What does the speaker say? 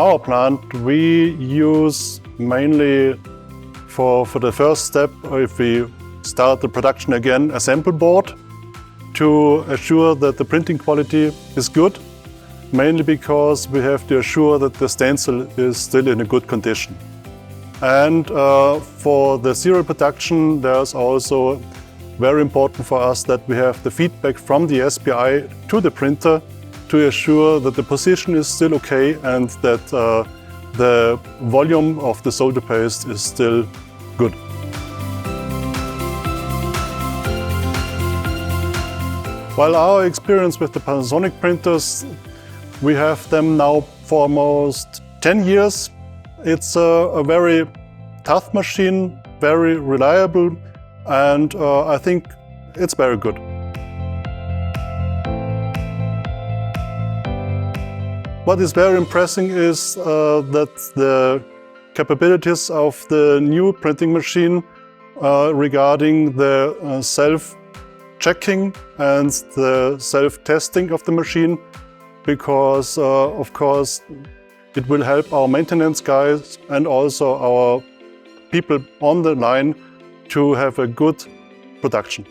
our plant, we use mainly for the first step, if we start the production again, a sample board to assure that the printing quality is good, mainly because we have to assure that the stencil is still in a good condition. And for the serial production, there's also very important for us that we have the feedback from the SPI to the printer to assure that the position is still okay and that the volume of the solder paste is still good. While our experience with the Panasonic printers, we have them now for almost 10 years. It's a very tough machine, very reliable, and I think it's very good. What is very impressive is that the capabilities of the new printing machine regarding the self-checking and the self-testing of the machine, because of course it will help our maintenance guys and also our people on the line to have a good production.